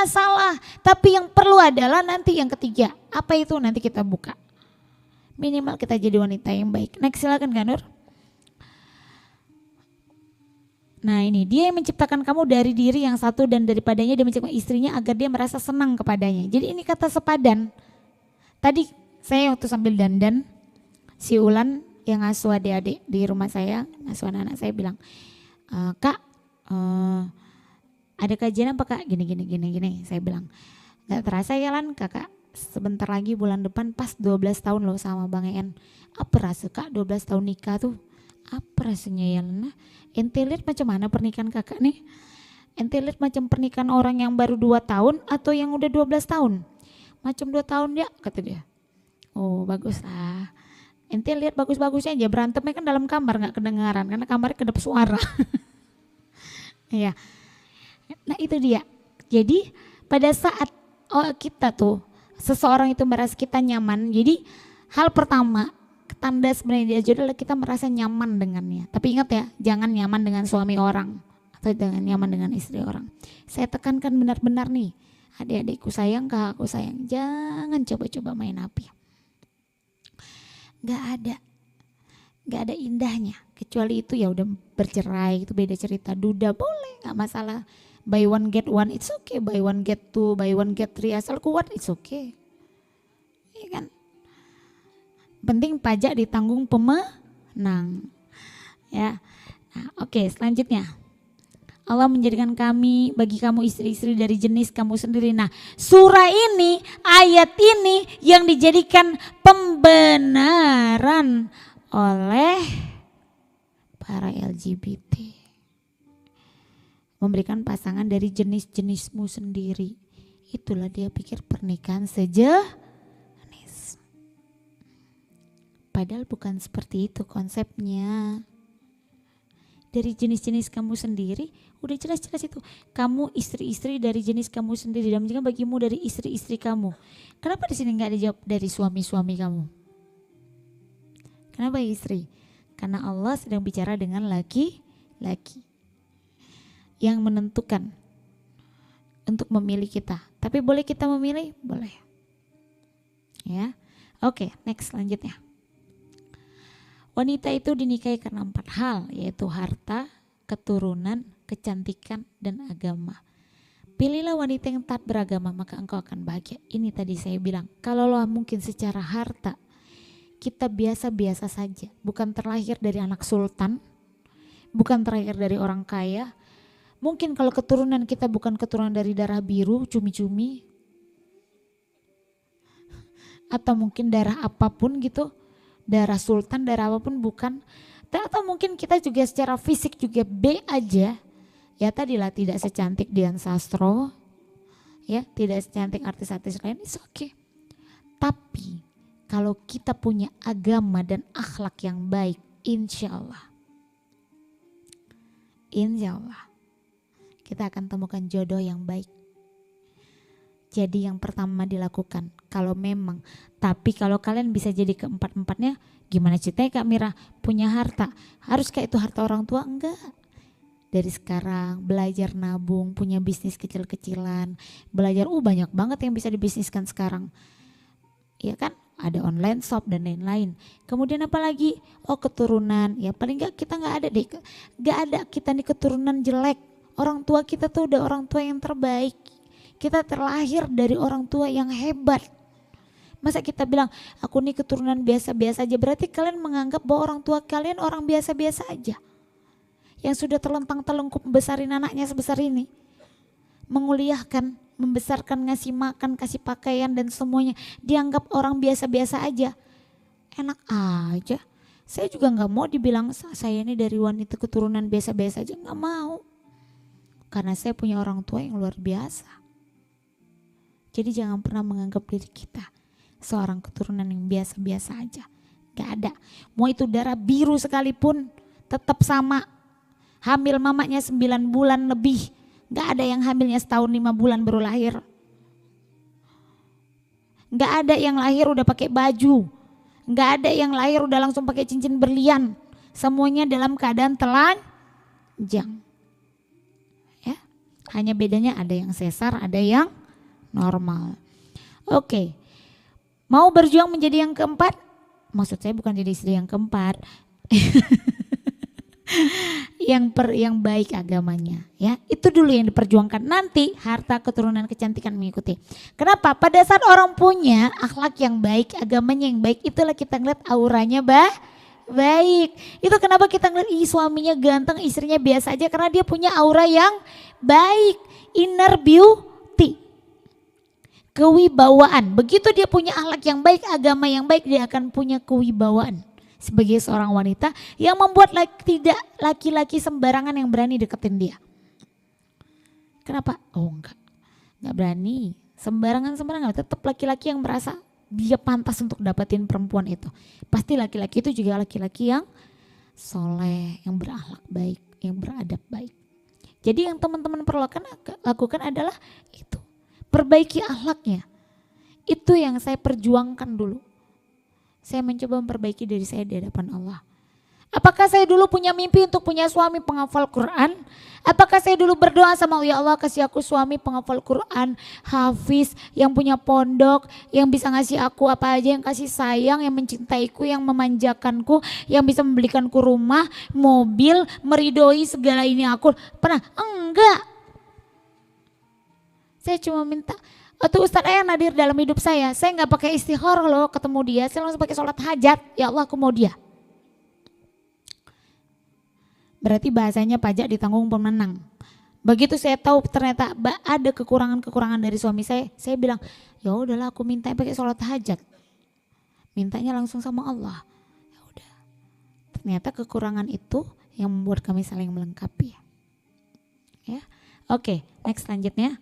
masalah. Tapi yang perlu adalah nanti yang ketiga. Apa itu nanti kita buka. Minimal kita jadi wanita yang baik. Next silakan Kak Nur. Nah ini, dia yang menciptakan kamu dari diri yang satu dan daripadanya dia menciptakan istrinya agar dia merasa senang kepadanya. Jadi ini kata sepadan. Tadi saya waktu sambil dandan, si Ulan yang ngasuh adik-adik di rumah saya, ngasuh anak-anak saya bilang, Kak ada kajian apa Kak? Gini. Saya bilang, gak terasa ya Lan kakak, sebentar lagi bulan depan pas 12 tahun loh sama Bang En. Apa rasa Kak 12 tahun nikah tuh? Apa rasanya ya Lena? Ente lihat macam mana pernikahan kakak nih? Ente lihat macam pernikahan orang yang baru 2 tahun atau yang udah 12 tahun? Macam 2 tahun ya kata dia. Oh bagus lah. Ente lihat bagus-bagusnya aja, berantemnya kan dalam kamar gak kedengaran karena kamarnya kedap suara. Iya. Nah itu dia. Jadi pada saat kita tuh seseorang itu merasa kita nyaman, jadi hal pertama tanda sebenarnya dia jodoh adalah kita merasa nyaman dengannya. Tapi ingat ya, jangan nyaman dengan suami orang atau jangan nyaman dengan istri orang. Saya tekankan benar-benar nih, adik-adikku sayang, kakakku sayang, jangan coba-coba main api. Gak ada indahnya. Kecuali itu ya udah bercerai, itu beda cerita. Duda boleh, gak masalah. Buy one get one, it's okay. Buy one get two, buy one get three, asal kuat, it's okay. Iya kan? Penting pajak ditanggung pemenang. Ya. Nah, oke, selanjutnya. Allah menjadikan kami bagi kamu istri-istri dari jenis kamu sendiri. Nah, surah ini, ayat ini yang dijadikan pembenaran oleh para LGBT. Memberikan pasangan dari jenis-jenismu sendiri. Itulah dia pikir pernikahan sejenis. Padahal bukan seperti itu konsepnya. Dari jenis-jenis kamu sendiri, udah jelas-jelas itu. Kamu istri-istri dari jenis kamu sendiri dan juga bagimu dari istri-istri kamu. Kenapa di sini nggak dijawab dari suami-suami kamu? Kenapa istri? Karena Allah sedang bicara dengan laki-laki yang menentukan untuk memilih kita. Tapi boleh kita memilih? Boleh. Ya, oke, next selanjutnya. Wanita itu dinikahi karena 4 hal, yaitu harta, keturunan, kecantikan, dan agama. Pilihlah wanita yang taat beragama, maka engkau akan bahagia. Ini tadi saya bilang, kalau mungkin secara harta, kita biasa-biasa saja. Bukan terlahir dari anak sultan, bukan terlahir dari orang kaya. Mungkin kalau keturunan kita bukan keturunan dari darah biru, cumi-cumi. Atau mungkin darah apapun gitu. Darah sultan, darah apapun bukan. Atau mungkin kita juga secara fisik juga B aja. Ya tadilah tidak secantik Dian Sastro. Ya tidak secantik artis-artis lain, it's okay. Tapi kalau kita punya agama dan akhlak yang baik, insya Allah kita akan temukan jodoh yang baik. Jadi yang pertama dilakukan, kalau memang, tapi kalau kalian bisa jadi keempat-empatnya, gimana ceritanya Kak Mira? Punya harta, harus kayak itu harta orang tua? Enggak. Dari sekarang belajar nabung, punya bisnis kecil-kecilan, belajar, banyak banget yang bisa dibisniskan sekarang. Iya kan? Ada online shop dan lain-lain. Kemudian apa lagi? Keturunan, ya paling enggak kita enggak ada deh, enggak ada kita nih keturunan jelek. Orang tua kita tuh udah orang tua yang terbaik. Kita terlahir dari orang tua yang hebat. Masa kita bilang, aku nih keturunan biasa-biasa aja. Berarti kalian menganggap bahwa orang tua kalian orang biasa-biasa aja. Yang sudah terlentang telungkup besarin anaknya sebesar ini. Menguliahkan, membesarkan, ngasih makan, kasih pakaian dan semuanya. Dianggap orang biasa-biasa aja. Enak aja. Saya juga gak mau dibilang saya ini dari wanita keturunan biasa-biasa aja. Gak mau. Karena saya punya orang tua yang luar biasa. Jadi jangan pernah menganggap diri kita seorang keturunan yang biasa-biasa aja. Gak ada. Mau itu darah biru sekalipun tetap sama. Hamil mamanya 9 bulan lebih. Gak ada yang hamilnya setahun 5 bulan baru lahir. Gak ada yang lahir udah pakai baju. Gak ada yang lahir udah langsung pakai cincin berlian. Semuanya dalam keadaan telanjang. Ya. Hanya bedanya ada yang sesar, ada yang normal. Oke. Mau berjuang menjadi yang keempat? Maksud saya bukan jadi istri yang keempat. yang baik agamanya, ya. Itu dulu yang diperjuangkan. Nanti harta, keturunan, kecantikan mengikuti. Kenapa? Pada saat orang punya akhlak yang baik, agamanya yang baik, itulah kita ngeliat auranya baik. Itu kenapa kita ngeliat suaminya ganteng, istrinya biasa aja, karena dia punya aura yang baik, inner beauty, kewibawaan. Begitu dia punya akhlak yang baik, agama yang baik, dia akan punya kewibawaan sebagai seorang wanita yang membuat tidak laki-laki sembarangan yang berani deketin dia. Kenapa? Oh enggak berani. Sembarangan tetap laki-laki yang merasa dia pantas untuk dapetin perempuan itu. Pasti laki-laki itu juga laki-laki yang soleh, yang berakhlak baik, yang beradab baik. Jadi yang teman-teman perlu lakukan adalah itu. Perbaiki akhlaknya. Itu yang saya perjuangkan dulu. Saya mencoba memperbaiki diri saya di hadapan Allah. Apakah saya dulu punya mimpi untuk punya suami penghafal Quran? Apakah saya dulu berdoa sama Allah, ya Allah kasih aku suami penghafal Quran, hafiz, yang punya pondok, yang bisa ngasih aku apa aja, yang kasih sayang, yang mencintaiku, yang memanjakanku, yang bisa membelikanku rumah, mobil, meridoi segala ini aku. Pernah? Enggak. Saya cuma minta, tuh Ustadz yang hadir dalam hidup saya nggak pakai istikharah loh ketemu dia, saya langsung pakai sholat hajat, ya Allah aku mau dia. Berarti bahasanya pajak ditanggung pemenang. Begitu saya tahu ternyata ada kekurangan dari suami saya bilang, ya udahlah aku minta pakai sholat hajat. Mintanya langsung sama Allah. Ya udah. Ternyata kekurangan itu yang membuat kami saling melengkapi. Ya. Oke, next selanjutnya.